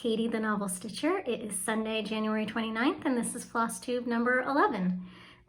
Katie the Novel Stitcher. It is Sunday, January 29th, and this is Flosstube number 11.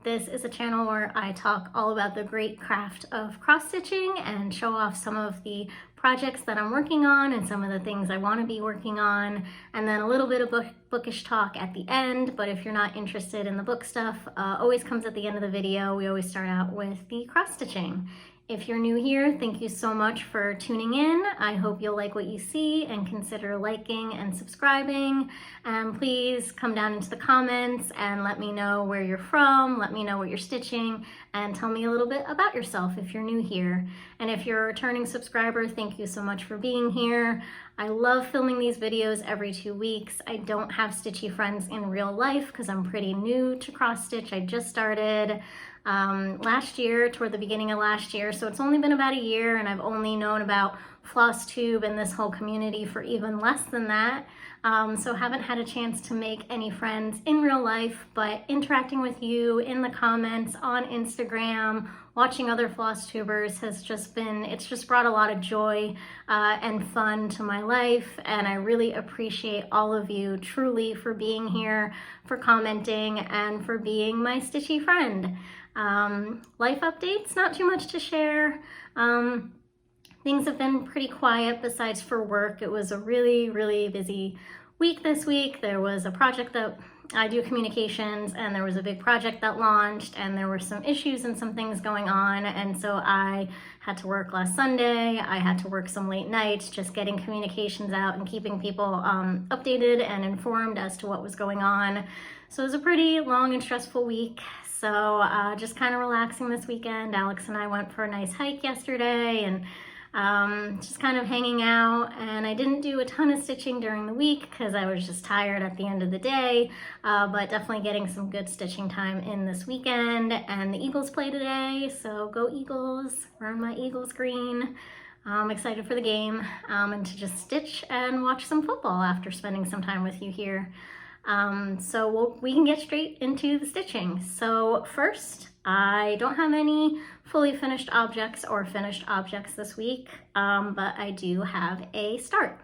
This is a channel where I talk all about the great craft of cross-stitching and show off some of the projects that I'm working on and some of the things I want to be working on, and then a little bit of bookish talk at the end. But if you're not interested in the book stuff, always comes at the end of the video. We always start out with the cross-stitching. If you're new here, thank you so much for tuning in. I hope you'll like what you see and consider liking and subscribing. And please come down into the comments and let me know where you're from, let me know what you're stitching, and tell me a little bit about yourself if you're new here. And if you're a returning subscriber, thank you so much for being here. I love filming these videos every 2 weeks. I don't have stitchy friends in real life because I'm pretty new to cross stitch. I just started last year, toward the beginning of last year, so it's only been about a year, and I've only known about Flosstube and this whole community for even less than that, so haven't had a chance to make any friends in real life, but interacting with you in the comments on Instagram, watching other Flosstubers has just been, it's just brought a lot of joy and fun to my life, and I really appreciate all of you truly for being here, for commenting, and for being my stitchy friend. Life updates, not too much to share. Things have been pretty quiet besides for work. It was a really busy week this week. There was a project that I do communications, and there was a big project that launched, and there were some issues and some things going on, and so I had to work last Sunday. I had to work some late nights just getting communications out and keeping people updated and informed as to what was going on. So it was a pretty long and stressful week. So just kind of relaxing this weekend. Alex and I went for a nice hike yesterday and just kind of hanging out, and I didn't do a ton of stitching during the week because I was just tired at the end of the day, but definitely getting some good stitching time in this weekend. And the Eagles play today, so go Eagles. Wearing my Eagles green. I'm excited for the game and to just stitch and watch some football after spending some time with you here. So we can get straight into the stitching. So first, I don't have any fully finished objects or finished objects this week, but I do have a start.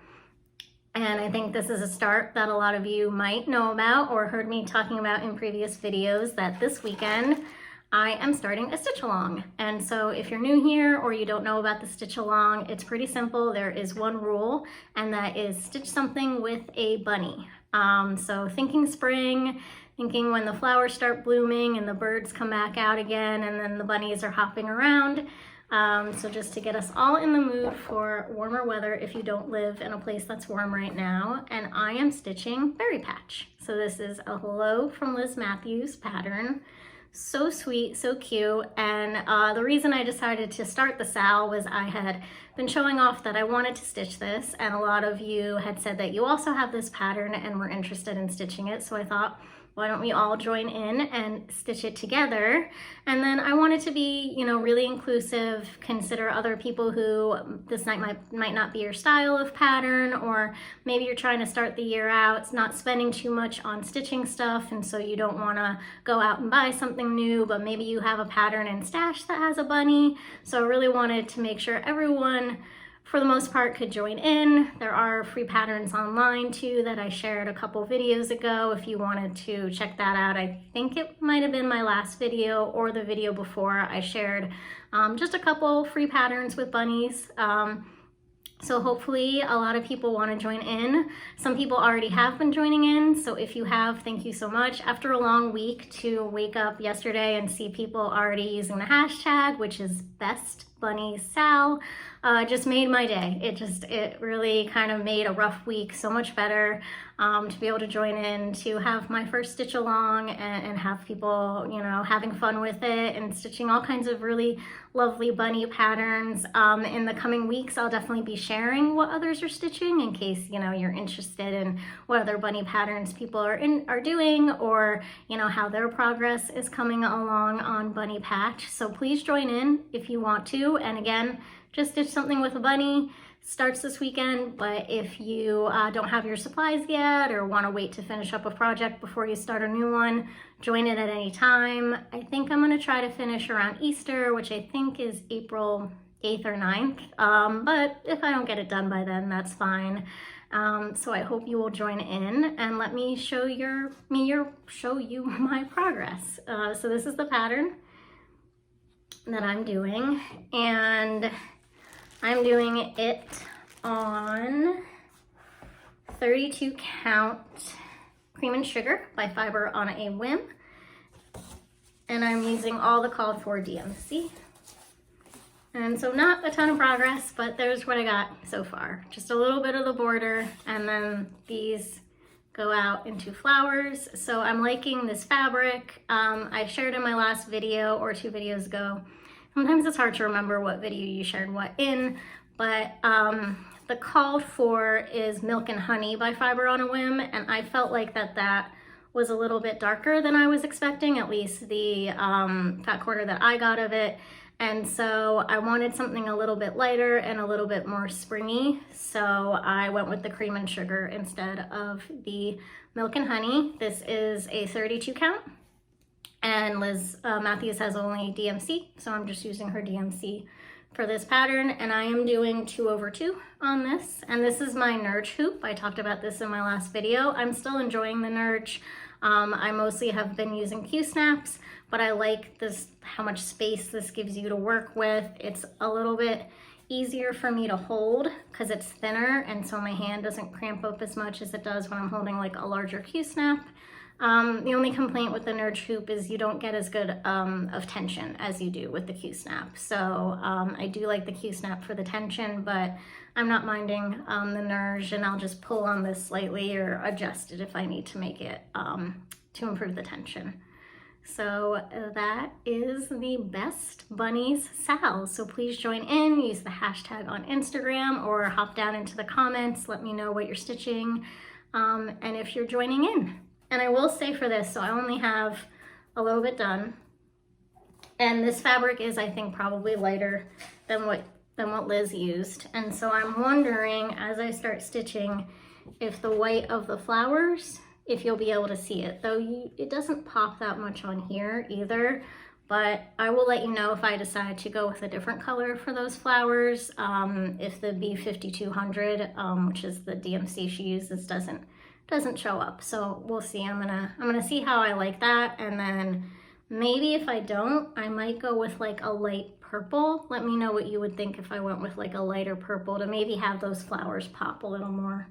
And I think this is a start that a lot of you might know about or heard me talking about in previous videos, that this weekend I am starting a stitch along. And so if you're new here or you don't know about the stitch along, it's pretty simple. There is one rule, and that is stitch something with a bunny. So thinking spring, thinking when the flowers start blooming and the birds come back out again and then the bunnies are hopping around. So just to get us all in the mood for warmer weather if you don't live in a place that's warm right now. And I am stitching Berry Patch. So this is a Hello from Liz Matthews pattern. So sweet, so cute. And the reason I decided to start the SAL was I had been showing off that I wanted to stitch this, and a lot of you had said that you also have this pattern and were interested in stitching it. So I thought, why don't we all join in and stitch it together? And then I wanted to be, you know, really inclusive, consider other people who this might not be your style of pattern, or maybe you're trying to start the year out, it's not spending too much on stitching stuff, and so you don't want to go out and buy something new, but maybe you have a pattern in stash that has a bunny. So I really wanted to make sure everyone, for the most part, could join in. There are free patterns online too that I shared a couple videos ago if you wanted to check that out. I think it might have been my last video or the video before. I shared just a couple free patterns with bunnies. So hopefully a lot of people want to join in. Some people already have been joining in, so if you have, thank you so much. After a long week, to wake up yesterday and see people already using the hashtag, which is BestBunnySal, just made my day. It really kind of made a rough week so much better, to be able to join in, to have my first stitch along and have people, you know, having fun with it and stitching all kinds of really lovely bunny patterns. In the coming weeks, I'll definitely be sharing what others are stitching in case, you know, you're interested in what other bunny patterns people are doing, or, you know, how their progress is coming along on Bunny Patch. So please join in if you want to. And again, just stitch something with a bunny. Starts this weekend, but if you don't have your supplies yet or want to wait to finish up a project before you start a new one, join it at any time. I think I'm going to try to finish around Easter, which I think is April 8th or 9th, but if I don't get it done by then, that's fine. So I hope you will join in and let me show you my progress. So this is the pattern that I'm doing, and I'm doing it on 32 count cream and sugar by Fiber on a Whim, and I'm using all the called for DMC. And so not a ton of progress, but there's what I got so far. Just a little bit of the border, and then these go out into flowers. So I'm liking this fabric. I shared in my last video or 2 videos ago. Sometimes it's hard to remember what video you shared what in, but the called for is Milk and Honey by Fiber on a Whim, and I felt like that was a little bit darker than I was expecting, at least the fat quarter that I got of it. And so I wanted something a little bit lighter and a little bit more springy. So I went with the cream and sugar instead of the milk and honey. This is a 32 count. And Liz Matthews has only DMC, so I'm just using her DMC for this pattern. And I am doing 2/2 on this. And this is my Nerge hoop. I talked about this in my last video. I'm still enjoying the Nerge. I mostly have been using Q-snaps, but I like this, how much space this gives you to work with. It's a little bit easier for me to hold because it's thinner, and so my hand doesn't cramp up as much as it does when I'm holding like a larger Q-snap. The only complaint with the Nerge hoop is you don't get as good of tension as you do with the Q-snap. So I do like the Q-snap for the tension, but I'm not minding the Nerge, and I'll just pull on this slightly or adjust it if I need to make it to improve the tension. So that is the Best Bunnies Sal. So please join in, use the hashtag on Instagram, or hop down into the comments, let me know what you're stitching, and if you're joining in. And I will say for this, so I only have a little bit done, and this fabric is, I think, probably lighter than what Liz used. And so I'm wondering, as I start stitching, if the white of the flowers, if you'll be able to see it. Though it doesn't pop that much on here either, but I will let you know if I decide to go with a different color for those flowers. If the B5200, which is the DMC she uses, doesn't show up. So we'll see. I'm gonna see how I like that, and then maybe if I don't, I might go with like a light purple. Let me know what you would think if I went with like a lighter purple to maybe have those flowers pop a little more.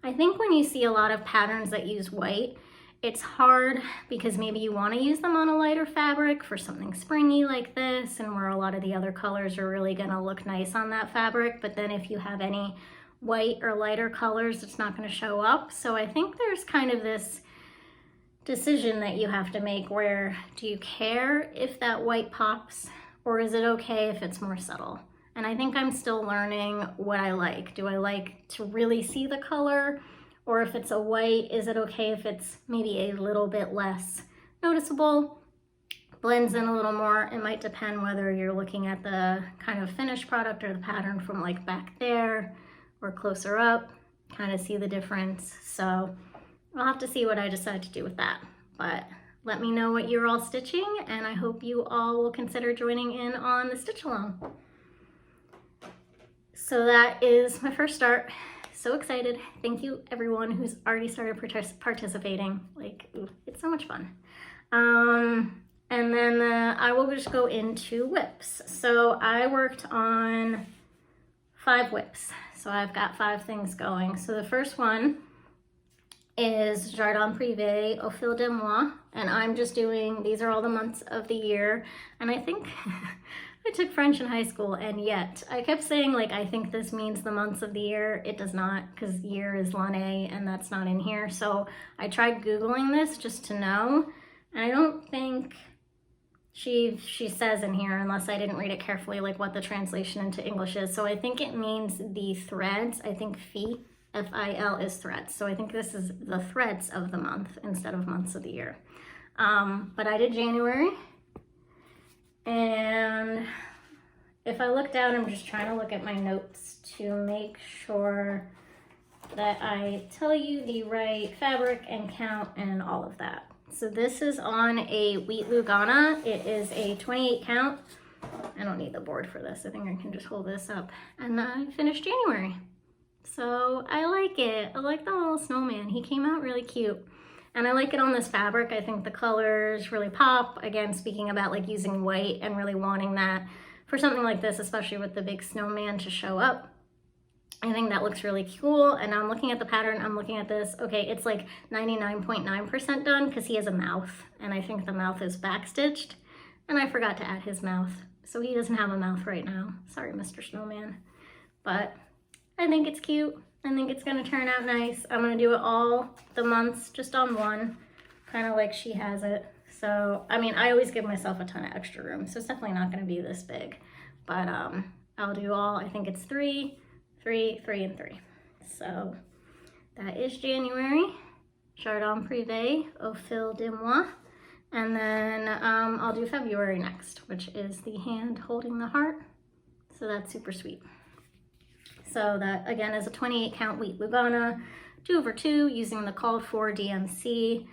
I think when you see a lot of patterns that use white, it's hard because maybe you want to use them on a lighter fabric for something springy like this, and where a lot of the other colors are really gonna look nice on that fabric. But then if you have any white or lighter colors, it's not going to show up. So I think there's kind of this decision that you have to make where, do you care if that white pops, or is it okay if it's more subtle? And I think I'm still learning what I like. Do I like to really see the color, or if it's a white, is it okay if it's maybe a little bit less noticeable, blends in a little more? It might depend whether you're looking at the kind of finished product or the pattern from like back there or closer up, kind of see the difference. So I'll have to see what I decide to do with that. But let me know what you're all stitching, and I hope you all will consider joining in on the stitch along. So that is my first start. So excited. Thank you everyone who's already started participating. Like, ooh, it's so much fun. And then I will just go into whips. So I worked on 5 whips. So I've got 5 things going. So the first one is Jardin Prive Au Fil de Mois, and I'm just doing, these are all the months of the year, and I think I took French in high school, and yet I kept saying like, I think this means the months of the year. It does not, because year is l'année, and that's not in here. So I tried Googling this just to know, and I don't think she says in here, unless I didn't read it carefully, like what the translation into English is. So I think it means the threads. I think F-I-L is threads. So I think this is the threads of the month instead of months of the year. But I did January. And if I look down, I'm just trying to look at my notes to make sure that I tell you the right fabric and count and all of that. So this is on a wheat lugana. It is a 28 count. I don't need the board for this. I think I can just hold this up. And I finished January. So I like it. I like the little snowman. He came out really cute. And I like it on this fabric. I think the colors really pop. Again, speaking about like using white and really wanting that for something like this, especially with the big snowman to show up. I think that looks really cool. And now I'm looking at the pattern, I'm looking at this. Okay, it's like 99.9% done because he has a mouth, and I think the mouth is backstitched. And I forgot to add his mouth, so he doesn't have a mouth right now. Sorry, Mr. Snowman. But I think it's cute. I think it's gonna turn out nice. I'm gonna do it all the months just on one, kind of like she has it. So, I mean, I always give myself a ton of extra room, so it's definitely not gonna be this big. But I'll do all, I think it's 3, 3, 3, and 3. So that is January. Jardin, Prive, Au Fil de Mois. And then I'll do February next, which is the hand holding the heart. So that's super sweet. So that again is a 28 count wheat lugana, 2/2 using the called for DMC.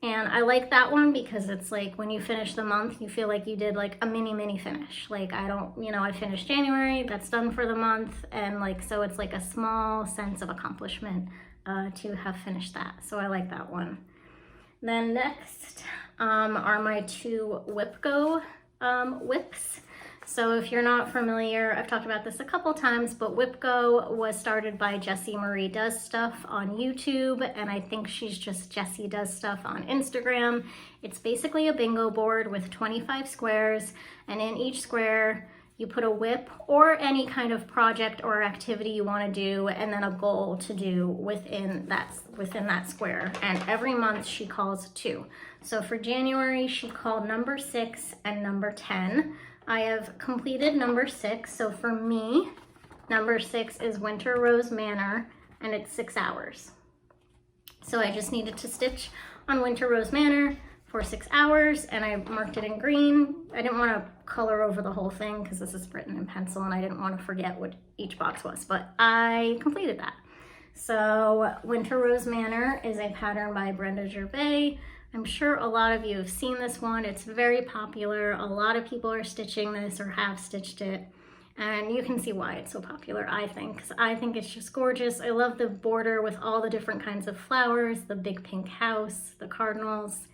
And I like that one because it's like when you finish the month, you feel like you did like a mini finish. Like I don't, you know, I finished January, that's done for the month. And like, so it's like a small sense of accomplishment to have finished that. So I like that one. Then next are my 2 WIPGO whips. So if you're not familiar, I've talked about this a couple times, but WIPGO was started by Jessie Marie Does Stuff on YouTube, and I think she's just Jessie Does Stuff on Instagram. It's basically a bingo board with 25 squares, and in each square you put a whip or any kind of project or activity you want to do, and then a goal to do within that square. And every month she calls 2. So for January, she called number 6 and number 10. I have completed number 6. So for me, number 6 is Winter Rose Manor, and it's 6 hours. So I just needed to stitch on Winter Rose Manor for 6 hours, and I marked it in green. I didn't want to color over the whole thing because this is written in pencil and I didn't want to forget what each box was, but I completed that. So Winter Rose Manor is a pattern by Brenda Gervais. I'm sure a lot of you have seen this one. It's very popular. A lot of people are stitching this or have stitched it. And you can see why it's so popular, I think, because I think it's just gorgeous. I love the border with all the different kinds of flowers, the big pink house, the cardinals.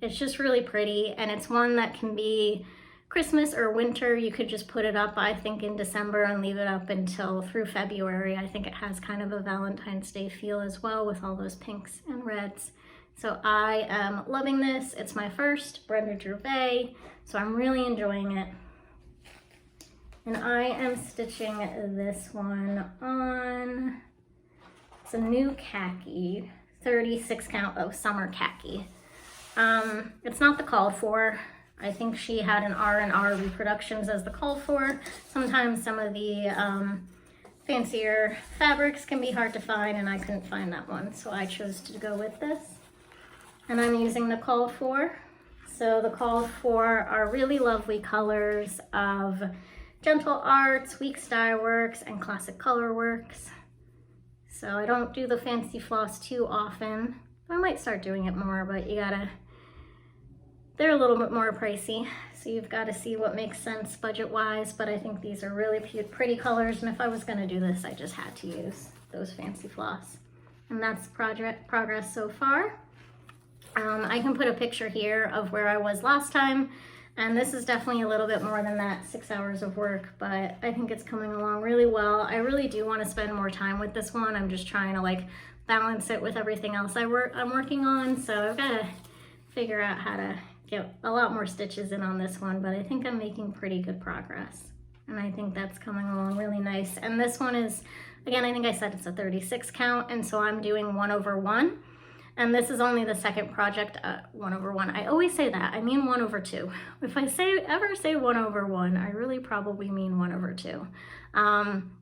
It's just really pretty, and it's one that can be Christmas or winter. You could just put it up, I think, in December and leave it up until through February. I think it has kind of a Valentine's Day feel as well with all those pinks and reds. So I am loving this. It's my first Brenda Gervais, so I'm really enjoying it. And I am stitching this one on, it's a new khaki, 36 count, oh, summer khaki. It's not the called for. I think she had an R&R reproductions as the called for. Sometimes some of the fancier fabrics can be hard to find, and I couldn't find that one, so I chose to go with this. And I'm using the called for. So the called for are really lovely colors of Gentle Arts, Week Style Works, and Classic Colorworks. So I don't do the fancy floss too often. I might start doing it more, but they're a little bit more pricey. So you've got to see what makes sense budget-wise, but I think these are really pretty colors, and if I was gonna do this, I just had to use those fancy floss. And that's progress so far. I can put a picture here of where I was last time, and this is definitely a little bit more than that 6 hours of work, but I think it's coming along really well. I really do want to spend more time with this one. I'm just trying to like balance it with everything else I'm working on, so I've got to figure out how to get a lot more stitches in on this one, but I think I'm making pretty good progress, and I think that's coming along really nice. And this one is, again, I think I said it's a 36 count, and so I'm doing 1/1. And this is only the second project, 1/1. I always say that, I mean 1/2. If I ever say 1/1, I really probably mean 1/2.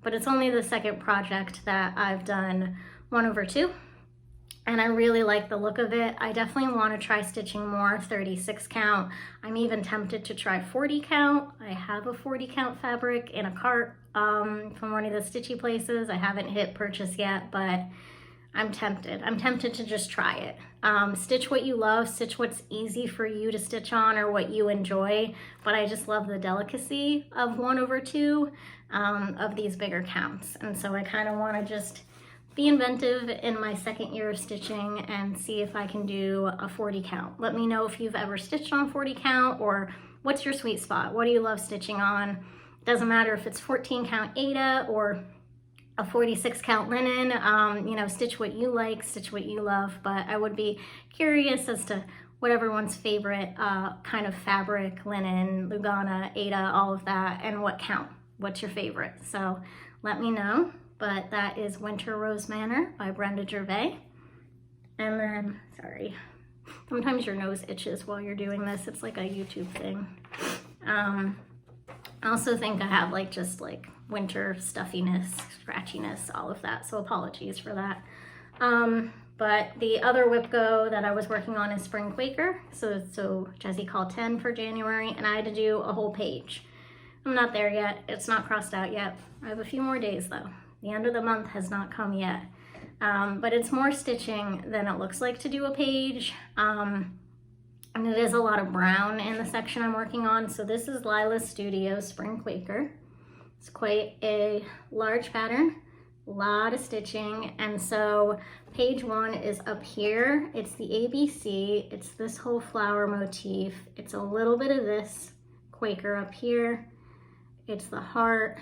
But it's only the second project that I've done 1/2. And I really like the look of it. I definitely want to try stitching more 36 count. I'm even tempted to try 40 count. I have a 40 count fabric in a cart from one of the stitchy places. I haven't hit purchase yet, but I'm tempted. I'm tempted to just try it. Stitch what you love, stitch what's easy for you to stitch on or what you enjoy, but I just love the delicacy of 1/2 of these bigger counts. And so I kind of want to just be inventive in my second year of stitching and see if I can do a 40 count. Let me know if you've ever stitched on 40 count or what's your sweet spot. What do you love stitching on? Doesn't matter if it's 14 count Aida or a 46 count linen, you know, stitch what you like, stitch what you love, but I would be curious as to what everyone's favorite kind of fabric, linen, lugana, Aida, all of that, and what count, what's your favorite? So let me know, but that is Winter Rose Manor by Brenda Gervais. And then, sorry, sometimes your nose itches while you're doing this, it's like a YouTube thing. I also think I have like just like winter stuffiness, scratchiness, all of that, so apologies for that. But the other WIPGO that I was working on is Spring Quaker, so Jessie called 10 for January, and I had to do a whole page. I'm not there yet, it's not crossed out yet. I have a few more days though. The end of the month has not come yet. But it's more stitching than it looks like to do a page. And it is a lot of brown in the section I'm working on. So this is Lila's Studio Spring Quaker. It's quite a large pattern, a lot of stitching. And so page 1 is up here. It's the ABC. It's this whole flower motif. It's a little bit of this Quaker up here. It's the heart,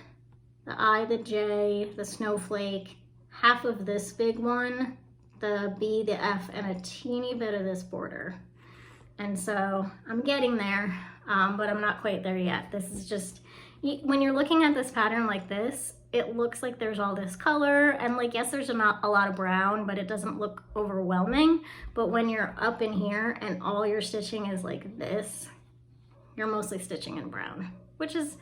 the I, the J, the snowflake, half of this big one, the B, the F, and a teeny bit of this border. And so I'm getting there, but I'm not quite there yet. This is just, when you're looking at this pattern like this, it looks like there's all this color, and like, yes, there's a lot of brown, but it doesn't look overwhelming. But when you're up in here and all your stitching is like this, you're mostly stitching in brown, which is,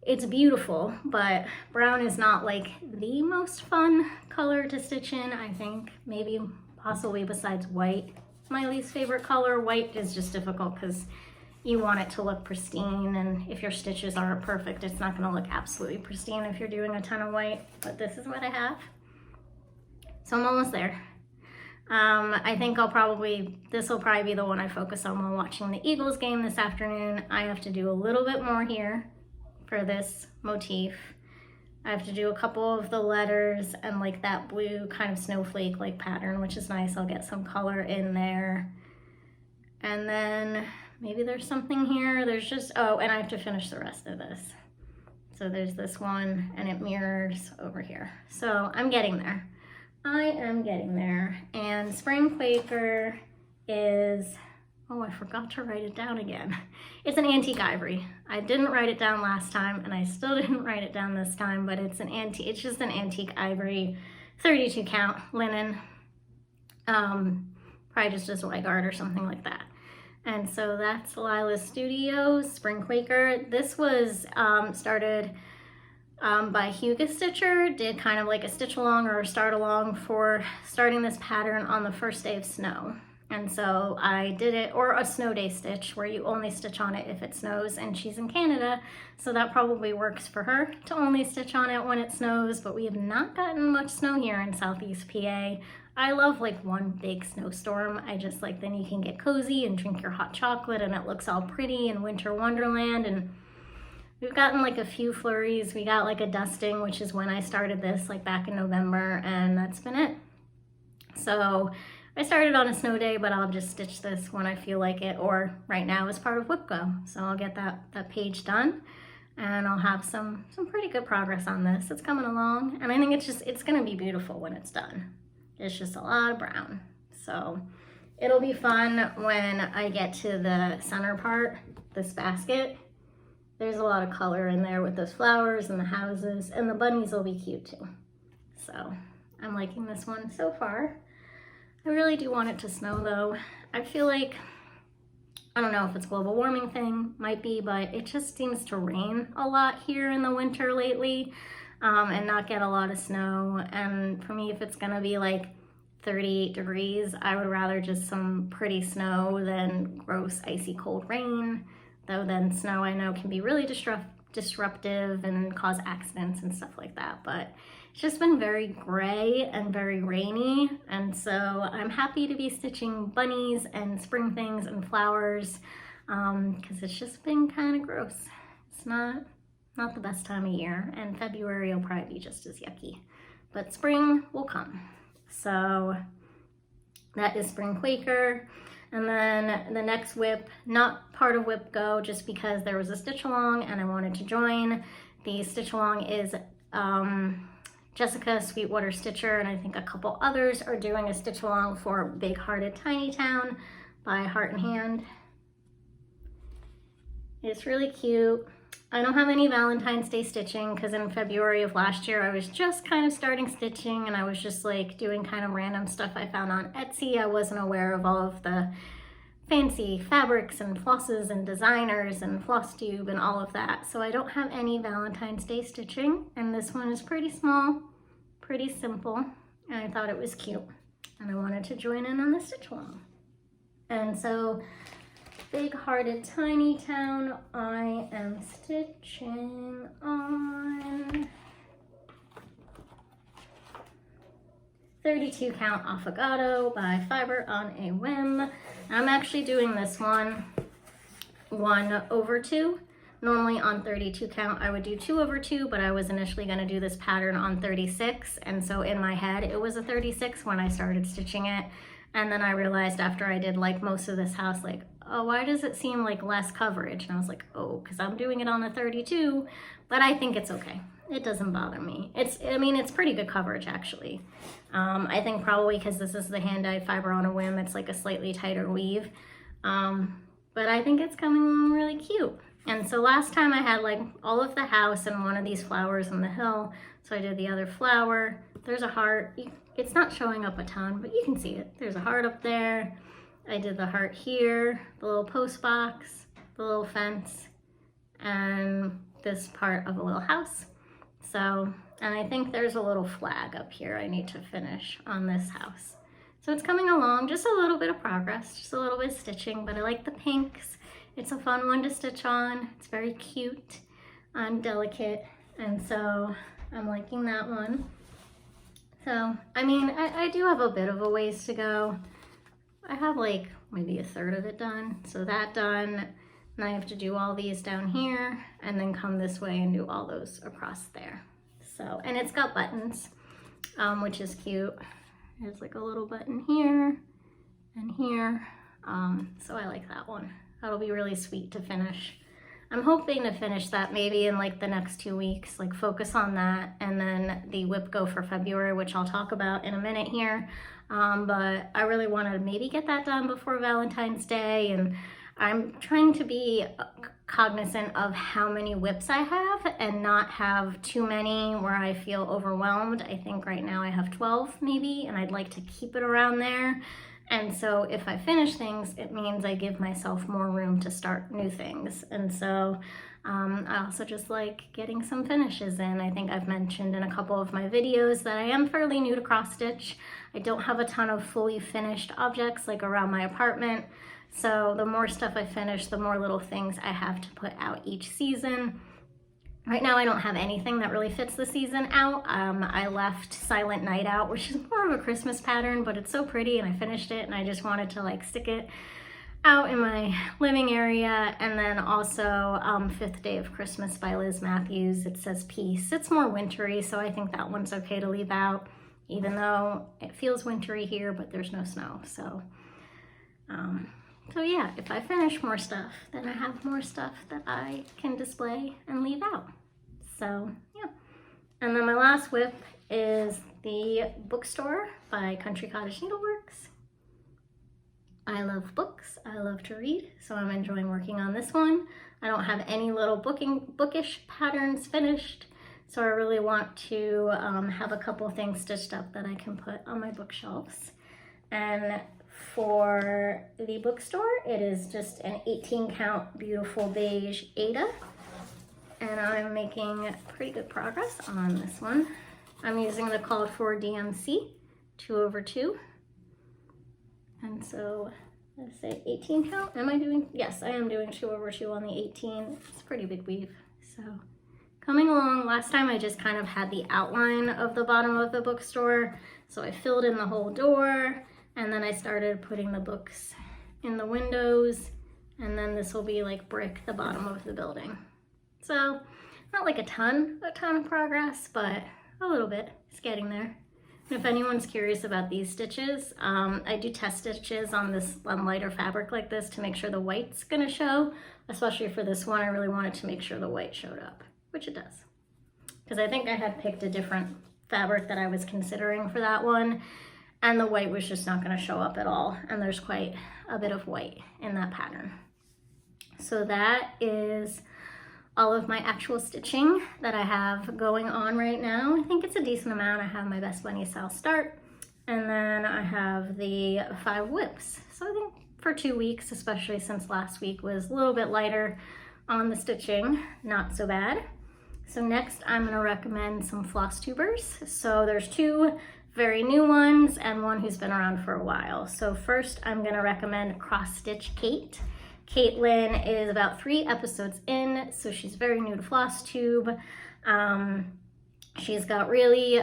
it's beautiful, but brown is not like the most fun color to stitch in, I think. Maybe possibly besides white. My least favorite color. White is just difficult because you want it to look pristine, and if your stitches aren't perfect, it's not going to look absolutely pristine if you're doing a ton of white. But this is what I have. So I'm almost there. I think this will probably be the one I focus on while watching the Eagles game this afternoon. I have to do a little bit more here for this motif. I have to do a couple of the letters and like that blue kind of snowflake like pattern, which is nice. I'll get some color in there. And then maybe there's something here. There's just, oh, and I have to finish the rest of this. So there's this one and it mirrors over here. So I'm getting there. I am getting there. And Spring Quaker is, oh, I forgot to write it down again. It's an antique ivory. I didn't write it down last time, and I still didn't write it down this time, but it's just an antique ivory, 32 count linen. Probably just a white guard or something like that. And so that's Lila's Studio, Spring Quaker. This was started by Hugo Stitcher, did kind of like a stitch along or a start along for starting this pattern on the first day of snow. And so I did it, or a snow day stitch where you only stitch on it if it snows, and she's in Canada, so that probably works for her to only stitch on it when it snows, but we have not gotten much snow here in Southeast PA. I love like one big snowstorm. I just like, then you can get cozy and drink your hot chocolate and it looks all pretty in winter wonderland. And we've gotten like a few flurries. We got like a dusting, which is when I started this, like back in November, and that's been it. So I started on a snow day, but I'll just stitch this when I feel like it, or right now as part of WIPGO. So I'll get that page done, and I'll have some pretty good progress on this. It's coming along, and I think it's gonna be beautiful when it's done. It's just a lot of brown. So it'll be fun when I get to the center part, this basket. There's a lot of color in there with those flowers and the houses, and the bunnies will be cute too. So I'm liking this one so far. I really do want it to snow though. I feel like, I don't know if it's global warming thing, might be, but it just seems to rain a lot here in the winter lately, and not get a lot of snow. And for me, if it's gonna be like 38 degrees, I would rather just some pretty snow than gross icy cold rain. Though then snow I know can be really disruptive and cause accidents and stuff like that. But it's just been very gray and very rainy, and so I'm happy to be stitching bunnies and spring things and flowers, because it's just been kind of gross. It's not the best time of year, and February will probably be just as yucky, but spring will come. So that is spring Quaker. And then the next WIP, not part of WIPGO, just because there was a stitch along and I wanted to join. The stitch along is Jessica Sweetwater Stitcher, and I think a couple others are doing a stitch along for Bighearted Tiny Town by Heart and Hand. It's really cute. I don't have any Valentine's Day stitching because in February of last year I was just kind of starting stitching, and I was just like doing kind of random stuff I found on Etsy. I wasn't aware of all of the fancy fabrics and flosses and designers and Flosstube and all of that. So I don't have any Valentine's Day stitching, and this one is pretty small, pretty simple, and I thought it was cute and I wanted to join in on the stitch along. And so Bighearted Tiny Town, I am stitching on 32 count affogato by Fiber on a Whim. I'm actually doing this one 1/2. Normally on 32 count I would do 2/2, but I was initially going to do this pattern on 36, and so in my head it was a 36 when I started stitching it. And then I realized after I did like most of this house, like, oh, why does it seem like less coverage? And I was like, oh, because I'm doing it on a 32, but I think it's okay. It doesn't bother me. I mean, it's pretty good coverage actually. I think probably because this is the hand-dyed Fiber on a Whim, it's like a slightly tighter weave. But I think it's coming along really cute. And so last time I had like all of the house and one of these flowers on the hill. So I did the other flower. There's a heart. It's not showing up a ton, but you can see it. There's a heart up there. I did the heart here, the little post box, the little fence, and this part of a little house. So, and I think there's a little flag up here I need to finish on this house. So it's coming along, just a little bit of progress, just a little bit of stitching, but I like the pinks. It's a fun one to stitch on. It's very cute and delicate, and so I'm liking that one. So, I mean, I do have a bit of a ways to go. I have like maybe 1/3 of it done. So that done, and I have to do all these down here and then come this way and do all those across there. So, and it's got buttons, which is cute. There's like a little button here and here. So I like that one. That'll be really sweet to finish. I'm hoping to finish that maybe in like the next 2 weeks, like focus on that, and then the WIPGO for February, which I'll talk about in a minute here. But I really want to maybe get that done before Valentine's Day, and I'm trying to be cognizant of how many WIPs I have and not have too many where I feel overwhelmed. I think right now I have 12 maybe, and I'd like to keep it around there. And so if I finish things, it means I give myself more room to start new things. And so I also just like getting some finishes in. I think I've mentioned in a couple of my videos that I am fairly new to cross stitch. I don't have a ton of fully finished objects like around my apartment. So the more stuff I finish, the more little things I have to put out each season. Right now I don't have anything that really fits the season out. I left Silent Night out, which is more of a Christmas pattern, but it's so pretty and I finished it and I just wanted to like stick it out in my living area. And then also Fifth Day of Christmas by Liz Matthews. It says peace. It's more wintry, so I think that one's okay to leave out, even though it feels wintry here, but there's no snow. So yeah, if I finish more stuff, then I have more stuff that I can display and leave out. So yeah. And then my last WIP is the Bookstore by Country Cottage Needleworks. I love books, I love to read, so I'm enjoying working on this one. I don't have any little bookish patterns finished, so I really want to have a couple things stitched up that I can put on my bookshelves. And for the Bookstore, it is just an 18 count beautiful beige Aida, and I'm making pretty good progress on this one. I'm using the called for DMC 2/2, and so let's say 18 count. Am I doing? Yes, I am doing 2/2 on the 18. It's a pretty big weave, So coming along. Last time I just kind of had the outline of the bottom of the bookstore. So I filled in the whole door, and then I started putting the books in the windows, and then this will be like brick the bottom of the building. So not like a ton of progress, but a little bit. It's getting there. And if anyone's curious about these stitches, I do test stitches on this lighter fabric like this to make sure the white's gonna show. Especially for this one, I really wanted to make sure the white showed up, which it does. Because I think I had picked a different fabric that I was considering for that one, and the white was just not gonna show up at all. And there's quite a bit of white in that pattern. So that is all of my actual stitching that I have going on right now. I think it's a decent amount. I have my Best Bunny style start, and then I have the 5 whips. So I think for 2 weeks, especially since last week was a little bit lighter on the stitching, not so bad. So next I'm gonna recommend some floss tubers. So there's 2 very new ones and one who's been around for a while. So first I'm gonna recommend Cross Stitch Kate. Caitlin is about 3 episodes in, so she's very new to Flosstube. She's got really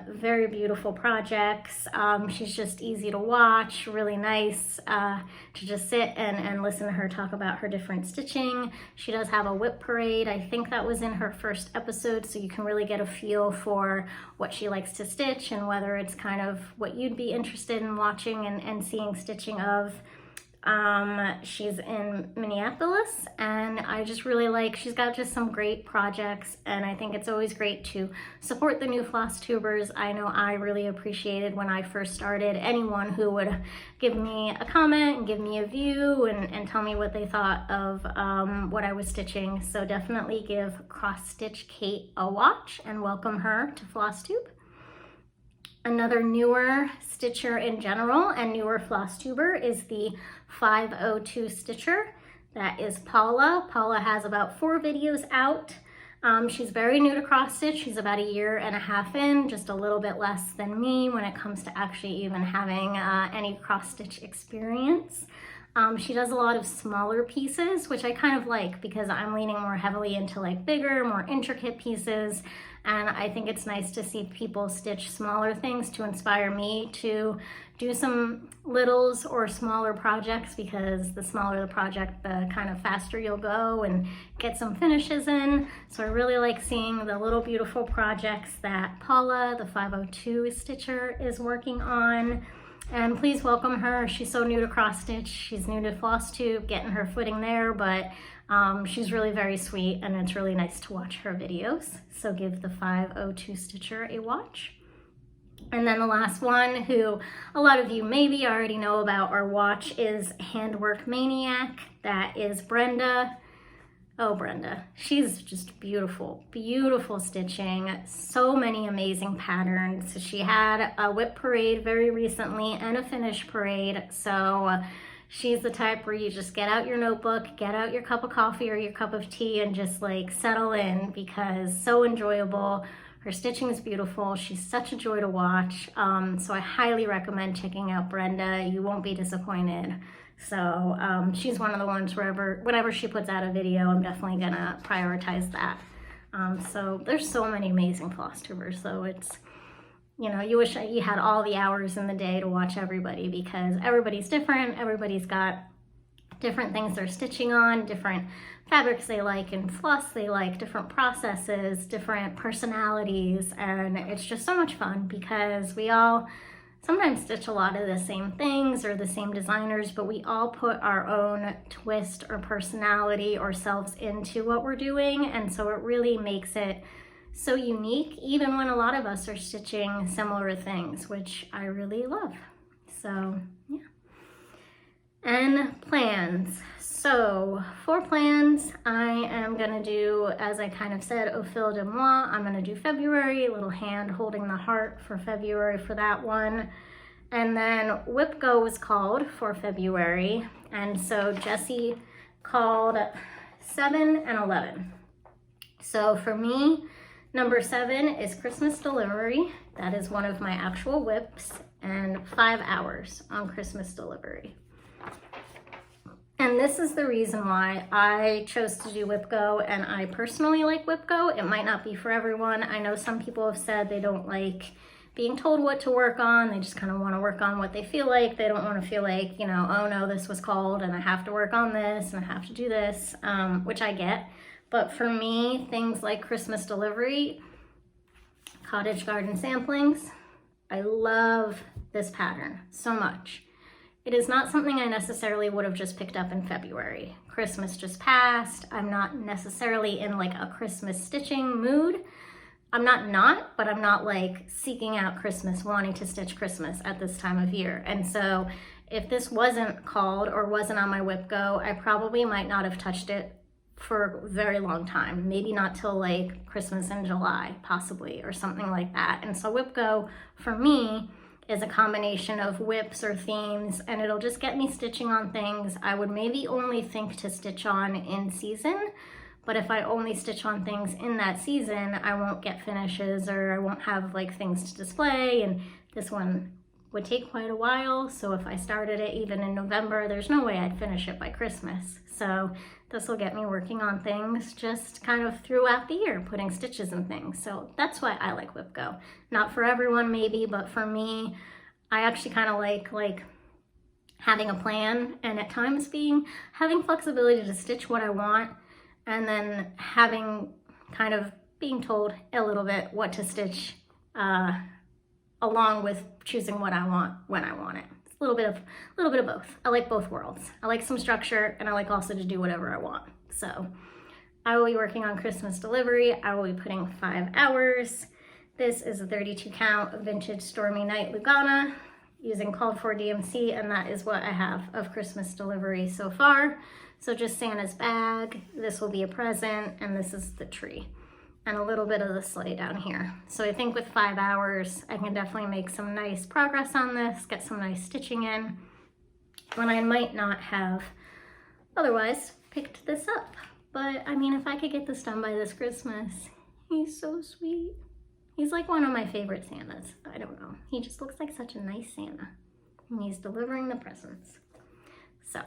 very beautiful projects. She's just easy to watch, really nice to just sit and listen to her talk about her different stitching. She does have a whip parade. I think that was in her first episode, so you can really get a feel for what she likes to stitch and whether it's kind of what you'd be interested in watching and seeing stitching of. She's in Minneapolis, and I just really like, she's got just some great projects, and I think it's always great to support the new floss tubers. I know I really appreciated when I first started anyone who would give me a comment and give me a view and tell me what they thought of what I was stitching. So definitely give Cross Stitch Kate a watch and welcome her to Flosstube. Another newer stitcher in general and newer floss tuber is the 502 stitcher. That is Paula. Paula has about 4 videos out. She's very new to cross stitch. She's about 1.5 years in, just a little bit less than me when it comes to actually even having any cross stitch experience. She does a lot of smaller pieces, which I kind of like because I'm leaning more heavily into like bigger, more intricate pieces. And I think it's nice to see people stitch smaller things to inspire me to do some littles or smaller projects, because the smaller the project, the kind of faster you'll go and get some finishes in. So I really like seeing the little beautiful projects that Paula, the 502 stitcher, is working on. And please welcome her. She's so new to cross stitch. She's new to Flosstube, getting her footing there, but she's really very sweet, and it's really nice to watch her videos. So give the 502 stitcher a watch. And then the last one, who a lot of you maybe already know about or watch, is Handwork Maniac. That is Brenda. Oh, Brenda. She's just beautiful, beautiful stitching. So many amazing patterns. She had a whip parade very recently and a finish parade. So she's the type where you just get out your notebook, get out your cup of coffee or your cup of tea, and just like settle in, because so enjoyable. Her stitching is beautiful. She's such a joy to watch. So I highly recommend checking out Brenda. You won't be disappointed. So she's one of the ones whenever she puts out a video, I'm definitely gonna prioritize that. So there's so many amazing floss tubers, so it's, you know, you wish you had all the hours in the day to watch everybody, because everybody's different. Everybody's got different things they're stitching on, different fabrics they like and floss they like, different processes, different personalities, and it's just so much fun because we all sometimes stitch a lot of the same things or the same designers, but we all put our own twist or personality or selves into what we're doing, and so it really makes it so unique, even when a lot of us are stitching similar things, which I really love. So yeah. And plans. So for plans, I am gonna do, as I kind of said, Au Fil de Mois. I'm gonna do February, a little hand holding the heart for February for that one. And then WIPGO was called for February. And so Jessie called 7 and 11. So for me, number 7 is Christmas delivery. That is one of my actual whips, and 5 hours on Christmas delivery. And this is the reason why I chose to do WIPGO, and I personally like WIPGO. It might not be for everyone. I know some people have said they don't like being told what to work on. They just kind of want to work on what they feel like. They don't want to feel like, you know, oh no, this was called and I have to work on this and I have to do this, which I get. But for me, things like Christmas delivery, cottage garden samplings, I love this pattern so much. It is not something I necessarily would have just picked up in February. Christmas just passed. I'm not necessarily in like a Christmas stitching mood. I'm not, but I'm not like seeking out Christmas, wanting to stitch Christmas at this time of year. And so if this wasn't called or wasn't on my WIPGO, I probably might not have touched it for a very long time. Maybe not till like Christmas in July, possibly, or something like that. And so WIPGO for me is a combination of whips or themes, and it'll just get me stitching on things I would maybe only think to stitch on in season. But if I only stitch on things in that season, I won't get finishes, or I won't have like things to display. And this one would take quite a while. So if I started it even in November, there's no way I'd finish it by Christmas. So this will get me working on things just kind of throughout the year, putting stitches and things. So that's why I like WIPGO. Not for everyone maybe, but for me, I actually kind of like having a plan, and at times having flexibility to stitch what I want, and then being told a little bit what to stitch along with choosing what I want when I want it. It's a little bit of both. I like both worlds. I like some structure, and I like also to do whatever I want. So I will be working on Christmas delivery. I will be putting 5 hours. This is a 32 count vintage Stormy Night Lugana using called for DMC, and that is what I have of Christmas delivery so far. So just Santa's bag, this will be a present, and this is the tree, and a little bit of the sleigh down here. So I think with 5 hours, I can definitely make some nice progress on this, get some nice stitching in, when I might not have otherwise picked this up. But I mean, if I could get this done by this Christmas, he's so sweet. He's like one of my favorite Santas. I don't know. He just looks like such a nice Santa, and he's delivering the presents. So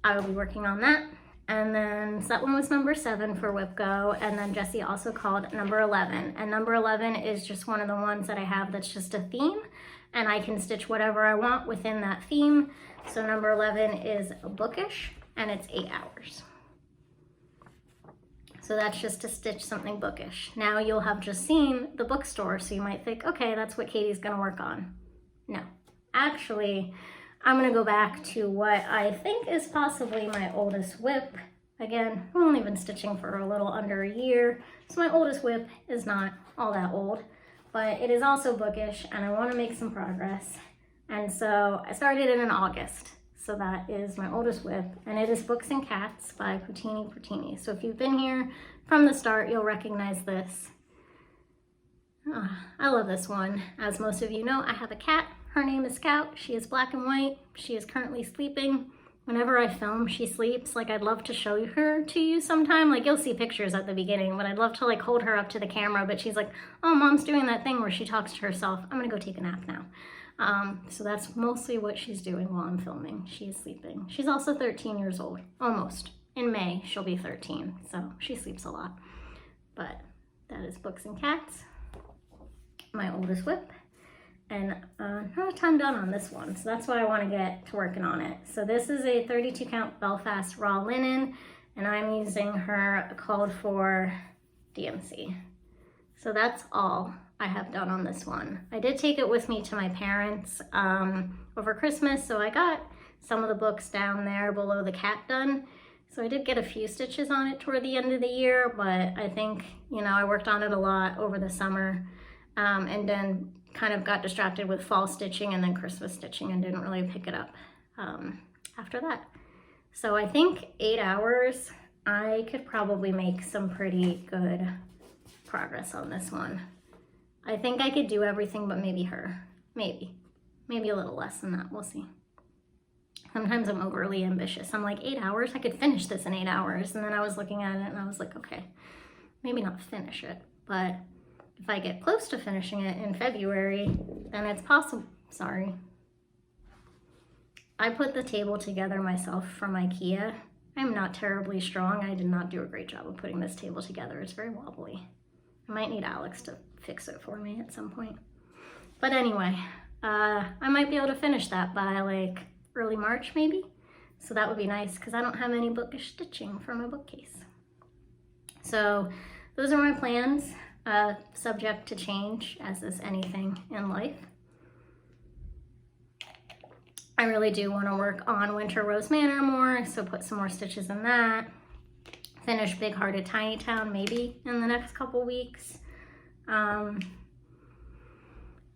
I will be working on that. And then, so that one was number 7 for WIPGO. And then Jessie also called number 11. And number 11 is just one of the ones that I have that's just a theme, and I can stitch whatever I want within that theme. So number 11 is bookish, and it's 8 hours. So that's just to stitch something bookish. Now you'll have just seen the bookstore, so you might think, okay, that's what Katie's gonna work on. No, actually, I'm gonna go back to what I think is possibly my oldest WIP. Again, I've only been stitching for a little under a year, so my oldest WIP is not all that old, but it is also bookish, and I wanna make some progress. And so I started it in August. So that is my oldest WIP, and it is Books and Cats by Putini. So if you've been here from the start, you'll recognize this. I love this one. As most of you know, I have a cat. Her name is Scout. She is black and white. She is currently sleeping. Whenever I film, she sleeps. Like, I'd love to show her to you sometime. Like, you'll see pictures at the beginning, but I'd love to like hold her up to the camera, but she's like, oh, Mom's doing that thing where she talks to herself. I'm gonna go take a nap now. So that's mostly what she's doing while I'm filming. She is sleeping. She's also 13 years old, almost. In May, she'll be 13, so she sleeps a lot. But that is Books and Cats, my oldest WIP. And not a ton done on this one, so that's why I want to get to working on it. So this is a 32 count Belfast raw linen, and I'm using her called for DMC. So that's all I have done on this one. I did take it with me to my parents over Christmas, so I got some of the books down there below the cat done. So I did get a few stitches on it toward the end of the year, but I think, you know, I worked on it a lot over the summer, and then kind of got distracted with fall stitching and then Christmas stitching and didn't really pick it up after that. So I think 8 hours, I could probably make some pretty good progress on this one. I think I could do everything but maybe her. Maybe a little less than that, we'll see. Sometimes I'm overly ambitious. I'm like, 8 hours? I could finish this in 8 hours. And then I was looking at it and I was like, okay, maybe not finish it, but if I get close to finishing it in February, then it's possible. Sorry. I put the table together myself from IKEA. I'm not terribly strong. I did not do a great job of putting this table together. It's very wobbly. I might need Alex to fix it for me at some point. But anyway, I might be able to finish that by like early March maybe. So that would be nice because I don't have any bookish stitching for my bookcase. So those are my plans, subject to change, as is anything in life. I really do want to work on Winter Rose Manor more, so put some more stitches in that. Finish Bighearted Tiny Town maybe in the next couple weeks. I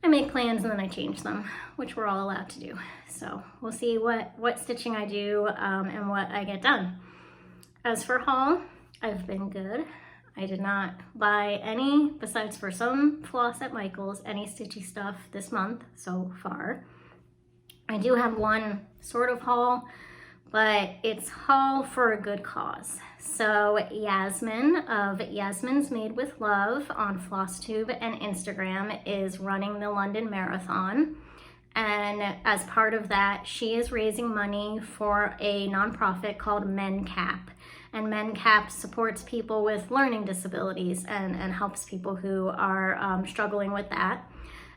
make plans and then I change them, which we're all allowed to do. So we'll see what stitching I do and what I get done. As for haul, I've been good. I did not buy any, besides for some floss at Michael's, any stitchy stuff this month so far. I do have one sort of haul, but it's haul for a good cause. So Yasmin of Yasmin's Made with Love on Flosstube and Instagram is running the London Marathon. And as part of that, she is raising money for a nonprofit called MenCap. And MenCap supports people with learning disabilities and helps people who are struggling with that.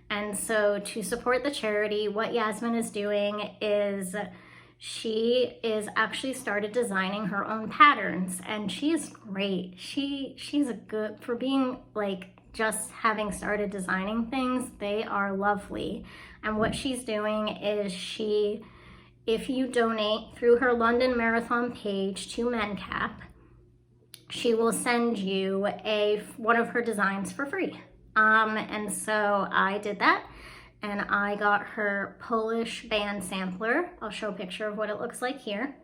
And so to support the charity, what Yasmin is doing is she is actually started designing her own patterns, and she's great. She's a good, for being like just having started designing things, they are lovely. And what she's doing is if you donate through her London Marathon page to MenCap, she will send you one of her designs for free. And so I did that, and I got her Polish band sampler. I'll show a picture of what it looks like here.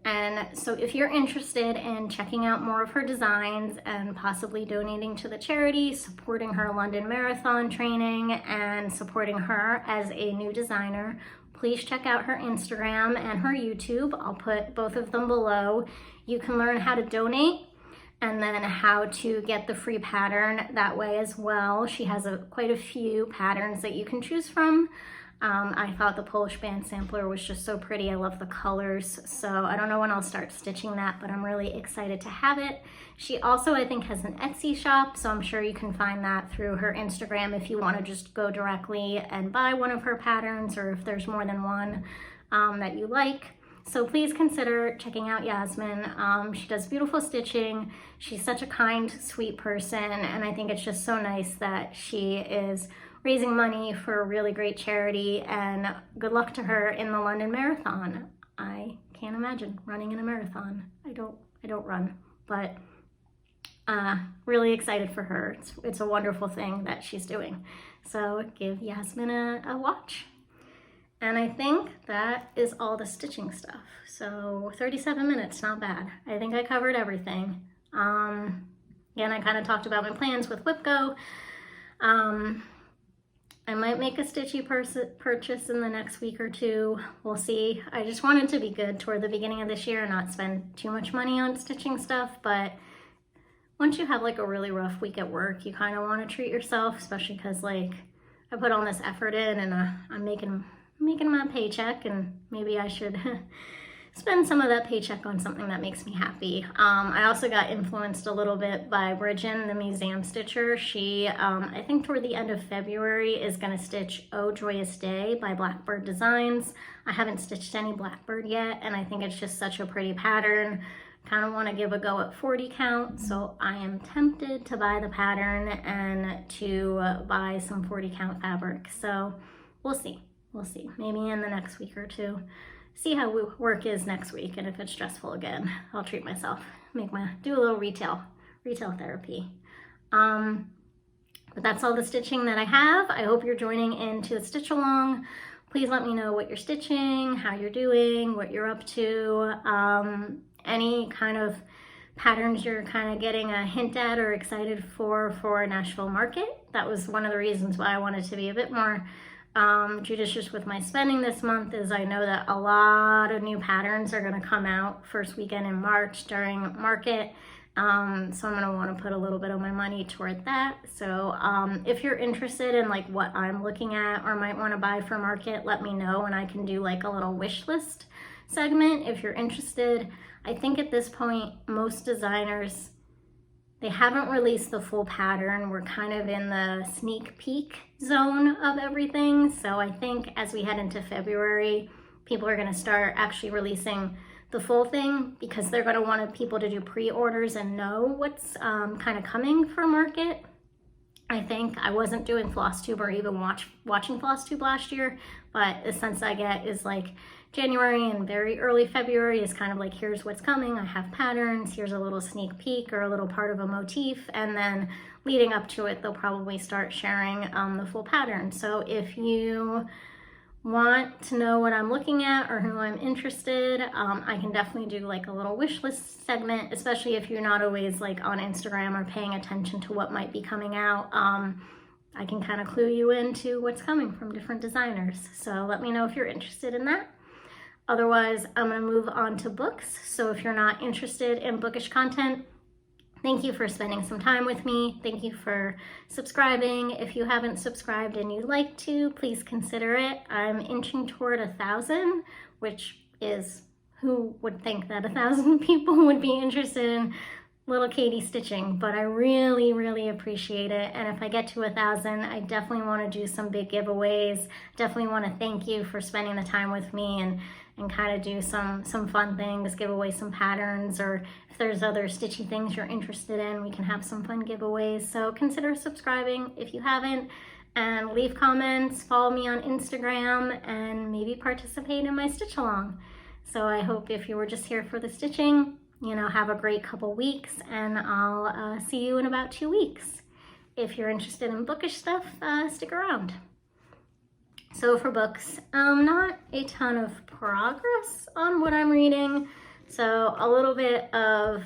And so if you're interested in checking out more of her designs and possibly donating to the charity, supporting her London Marathon training, and supporting her as a new designer, please check out her Instagram and her YouTube. I'll put both of them below. You can learn how to donate and then how to get the free pattern that way as well. She has quite a few patterns that you can choose from. I thought the Polish band sampler was just so pretty. I love the colors. So I don't know when I'll start stitching that, but I'm really excited to have it. She also, I think, has an Etsy shop, so I'm sure you can find that through her Instagram if you want to just go directly and buy one of her patterns, or if there's more than one that you like. So please consider checking out Yasmin. She does beautiful stitching. She's such a kind, sweet person, and I think it's just so nice that she is raising money for a really great charity, and good luck to her in the London Marathon. I can't imagine running in a marathon. I don't run, but really excited for her. It's a wonderful thing that she's doing. So give Yasmin a watch. And I think that is all the stitching stuff. So 37 minutes, not bad. I think I covered everything. Again, I kind of talked about my plans with WIPGO. I might make a stitchy purchase in the next week or two. We'll see. I just wanted to be good toward the beginning of this year and not spend too much money on stitching stuff. But once you have like a really rough week at work, you kind of want to treat yourself, especially because like I put all this effort in, and I'm making my paycheck, and maybe I should spend some of that paycheck on something that makes me happy. I also got influenced a little bit by Bridget, the museum stitcher. She, I think toward the end of February, is going to stitch Oh Joyous Day by Blackbird Designs. I haven't stitched any Blackbird yet, and I think it's just such a pretty pattern. Kind of want to give a go at 40 count, so I am tempted to buy the pattern and to buy some 40 count fabric. So we'll see. We'll see. Maybe in the next week or two. See how work is next week, and if it's stressful again, I'll treat myself. Do a little retail therapy. But that's all the stitching that I have. I hope you're joining into the stitch along. Please let me know what you're stitching, how you're doing, what you're up to, any kind of patterns you're kind of getting a hint at or excited for Nashville Market. That was one of the reasons why I wanted to be a bit more judicious with my spending this month, is I know that a lot of new patterns are going to come out first weekend in March during market, So I'm gonna want to put a little bit of my money toward that. So if you're interested in like what I'm looking at or might want to buy for market, let me know and I can do like a little wish list segment if you're interested. I think at this point, most designers, they haven't released the full pattern. We're kind of in the sneak peek zone of everything. So I think as we head into February, people are gonna start actually releasing the full thing because they're gonna want people to do pre-orders and know what's kind of coming for market. I think I wasn't doing Flosstube or even watching Flosstube last year, but the sense I get is like January and very early February is kind of like, here's what's coming. I have patterns, here's a little sneak peek or a little part of a motif, and then leading up to it, they'll probably start sharing the full pattern. So if you want to know what I'm looking at or who I'm interested, I can definitely do like a little wish list segment, especially if you're not always like on Instagram or paying attention to what might be coming out. I can kind of clue you into what's coming from different designers. So let me know if you're interested in that. Otherwise, I'm going to move on to books. So if you're not interested in bookish content, thank you for spending some time with me. Thank you for subscribing. If you haven't subscribed and you'd like to, please consider it. I'm inching toward 1,000, which is, who would think that 1,000 people would be interested in little Katie stitching, but I really, really appreciate it. And if I get to 1,000, I definitely want to do some big giveaways. Definitely want to thank you for spending the time with me and kind of do some fun things, give away some patterns, or if there's other stitchy things you're interested in, we can have some fun giveaways. So consider subscribing if you haven't, and leave comments, follow me on Instagram, and maybe participate in my stitch along. So I hope if you were just here for the stitching, you know, have a great couple weeks, and I'll see you in about 2 weeks. If you're interested in bookish stuff, stick around. So for books, not a ton of progress on what I'm reading. So a little bit of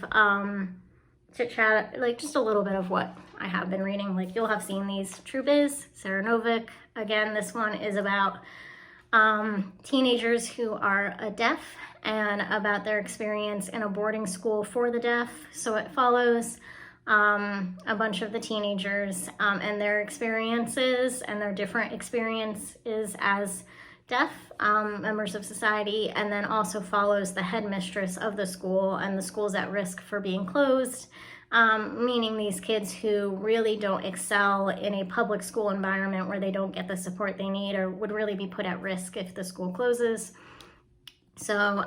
chit chat, like just a little bit of what I have been reading. Like you'll have seen these. True Biz, Sarah Novick. Again, this one is about teenagers who are deaf and about their experience in a boarding school for the deaf. So it follows a bunch of the teenagers and their experiences and their different experiences as deaf members of society, and then also follows the headmistress of the school, and the school's at risk for being closed, meaning these kids who really don't excel in a public school environment where they don't get the support they need or would really be put at risk if the school closes. So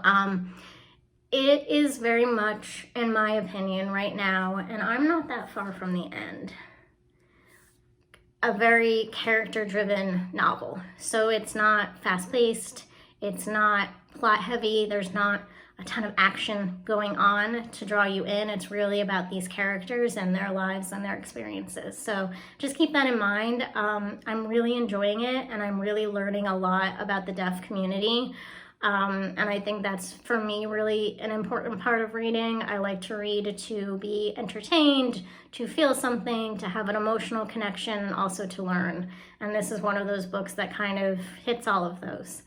it is very much, in my opinion right now, and I'm not that far from the end, a very character-driven novel. So it's not fast-paced, it's not plot-heavy, there's not a ton of action going on to draw you in. It's really about these characters and their lives and their experiences. So just keep that in mind. I'm really enjoying it, and I'm really learning a lot about the deaf community. And I think that's, for me, really an important part of reading. I like to read to be entertained, to feel something, to have an emotional connection, and also to learn. And this is one of those books that kind of hits all of those.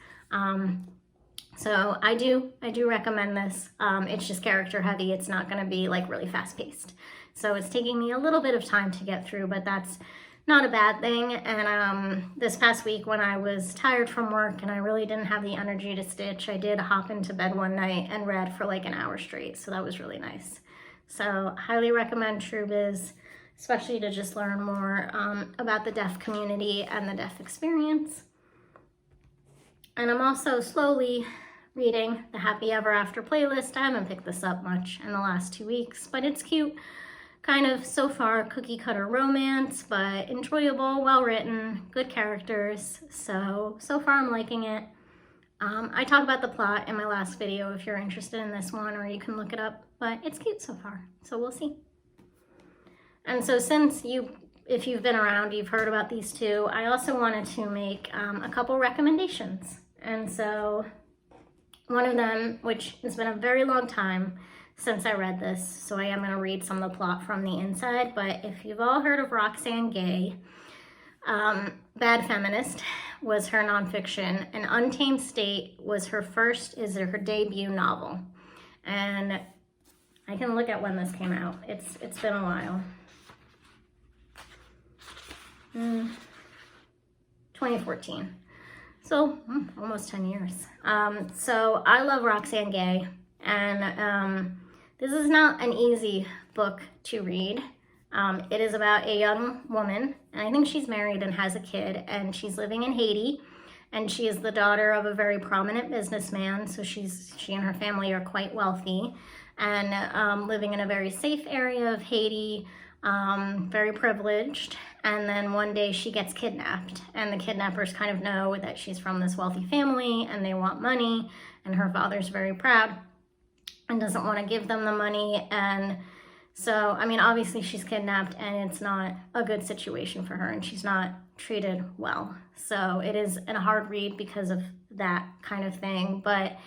So I do recommend this. It's just character heavy. It's not going to be like really fast paced. So it's taking me a little bit of time to get through, but that's not a bad thing. And this past week when I was tired from work and I really didn't have the energy to stitch, I did hop into bed one night and read for like an hour straight. So that was really nice. So highly recommend True Biz, especially to just learn more about the deaf community and the deaf experience. And I'm also slowly reading the Happy Ever After playlist. I haven't picked this up much in the last 2 weeks, but it's cute. Kind of, so far, cookie cutter romance, but enjoyable, well written, good characters. So far I'm liking it. I talk about the plot in my last video if you're interested in this one, or you can look it up, but it's cute so far, so we'll see. And so if you've been around, you've heard about these two, I also wanted to make a couple recommendations. And so one of them, which has been a very long time since I read this, so I am going to read some of the plot from the inside, but if you've all heard of Roxane Gay, Bad Feminist was her nonfiction, and Untamed State was her debut novel. And I can look at when this came out. It's been a while. 2014. So almost 10 years. So I love Roxane Gay, and this is not an easy book to read. It is about a young woman, and I think she's married and has a kid, and she's living in Haiti, and she is the daughter of a very prominent businessman, so she and her family are quite wealthy, and living in a very safe area of Haiti, very privileged. And then one day she gets kidnapped, and the kidnappers kind of know that she's from this wealthy family and they want money, and her father's very proud and doesn't want to give them the money. And so, I mean, obviously she's kidnapped and it's not a good situation for her, and she's not treated well. So it is a hard read because of that kind of thing, but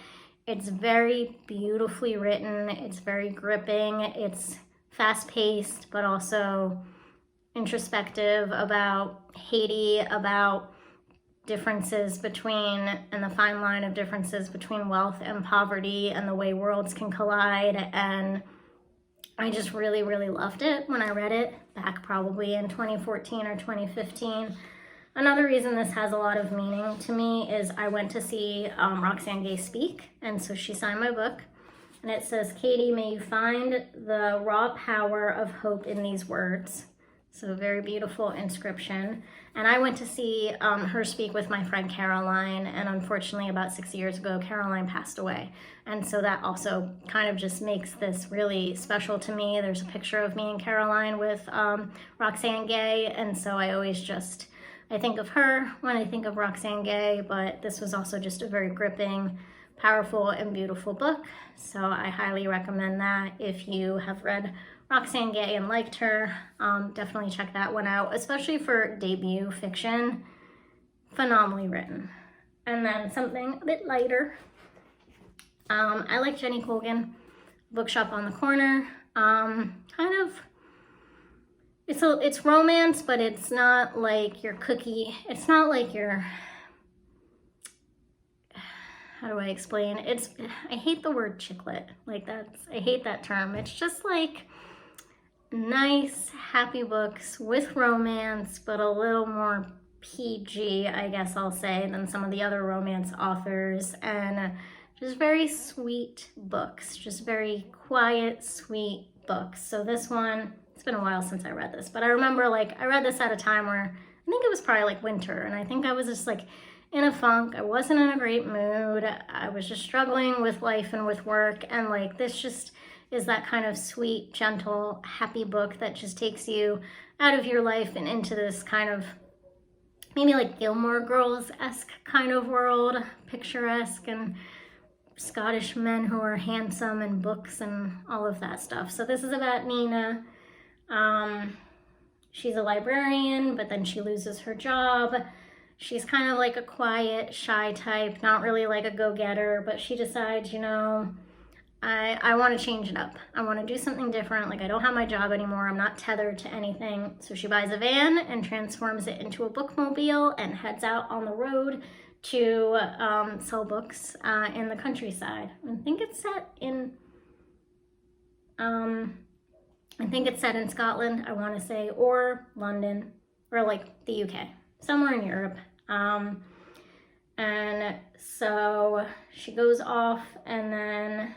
it's very beautifully written. It's very gripping. It's fast-paced, but also introspective about Haiti, about differences between, and the fine line of differences between wealth and poverty, and the way worlds can collide. And I just really, really loved it when I read it back probably in 2014 or 2015. Another reason this has a lot of meaning to me is I went to see Roxane Gay speak, and so she signed my book. And it says, "Katie, may you find the raw power of hope in these words." So a very beautiful inscription. And I went to see her speak with my friend Caroline, and unfortunately about 6 years ago, Caroline passed away. And so that also kind of just makes this really special to me. There's a picture of me and Caroline with Roxane Gay, and so I always just, I think of her when I think of Roxane Gay, but this was also just a very gripping, powerful, and beautiful book. So I highly recommend that. If you have read Roxane Gay and liked her, definitely check that one out, especially for debut fiction. Phenomenally written. And then something a bit lighter. I like Jenny Colgan, Bookshop on the Corner. Kind of, it's romance, but it's not like your cookie. It's not like your, how do I explain? I hate the word chicklet. Like I hate that term. It's just like nice, happy books with romance, but a little more PG, I guess I'll say, than some of the other romance authors. And just very sweet books, just very quiet, sweet books. So this one, it's been a while since I read this, but I remember like I read this at a time where I think it was probably like winter, and I think I was just like in a funk. I wasn't in a great mood. I was just struggling with life and with work, and like this just is that kind of sweet, gentle, happy book that just takes you out of your life and into this kind of maybe like Gilmore Girls-esque kind of world, picturesque, and Scottish men who are handsome, and books and all of that stuff. So this is about Nina. She's a librarian, but then she loses her job. She's kind of like a quiet, shy type, not really like a go-getter, but she decides, you know, I want to change it up. I want to do something different. Like, I don't have my job anymore. I'm not tethered to anything. So she buys a van and transforms it into a bookmobile and heads out on the road to sell books in the countryside. I think it's set in Scotland, I want to say, or London, or like the UK, somewhere in Europe. And so she goes off, and then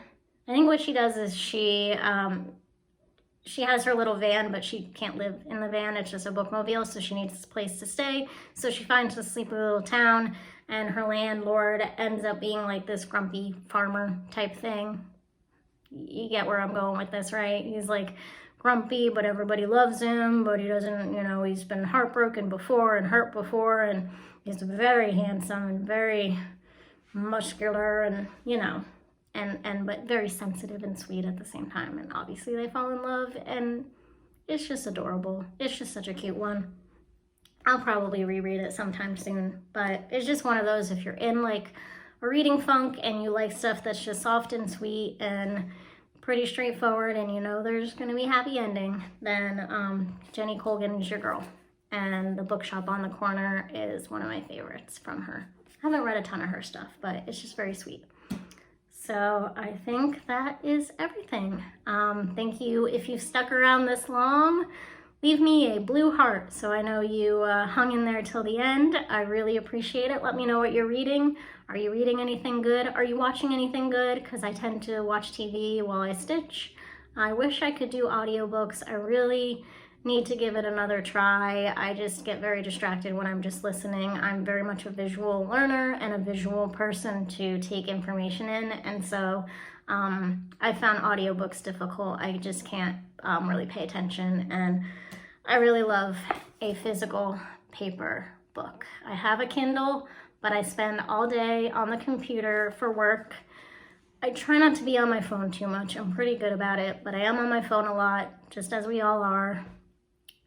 I think what she does is she has her little van, but she can't live in the van. It's just a bookmobile, so she needs a place to stay. So she finds a sleepy little town, and her landlord ends up being like this grumpy farmer type thing. You get where I'm going with this, right? He's like grumpy, but everybody loves him, but he doesn't, you know, he's been heartbroken before and hurt before, and he's very handsome and very muscular, and, you know, but very sensitive and sweet at the same time. And obviously they fall in love, and it's just adorable. It's just such a cute one. I'll probably reread it sometime soon, but it's just one of those, if you're in like a reading funk and you like stuff that's just soft and sweet and pretty straightforward, and you know there's going to be a happy ending, then Jenny Colgan is your girl. And The Bookshop on the Corner is one of my favorites from her. I haven't read a ton of her stuff, but it's just very sweet. So I think that is everything. Thank you. If you've stuck around this long, leave me a blue heart so I know you hung in there till the end. I really appreciate it. Let me know what you're reading. Are you reading anything good? Are you watching anything good? Because I tend to watch TV while I stitch. I wish I could do audiobooks. I really need to give it another try. I just get very distracted when I'm just listening. I'm very much a visual learner and a visual person to take information in, and so I found audiobooks difficult. I just can't really pay attention, and I really love a physical paper book. I have a Kindle, but I spend all day on the computer for work. I try not to be on my phone too much. I'm pretty good about it, but I am on my phone a lot, just as we all are.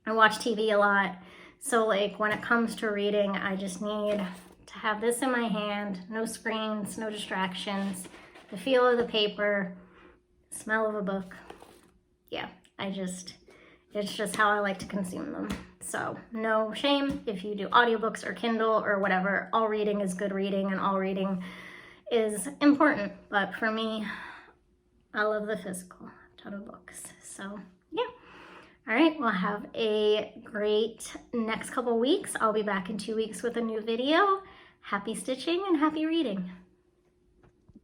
I watch TV a lot. So like when it comes to reading, I just need to have this in my hand, no screens, no distractions, the feel of the paper, smell of a book. Yeah, it's just how I like to consume them. So no shame if you do audiobooks or Kindle or whatever. All reading is good reading and all reading is important, but for me, I love the physical ton of books. So yeah. All right, well, have a great next couple weeks. I'll be back in 2 weeks with a new video. Happy stitching and happy reading.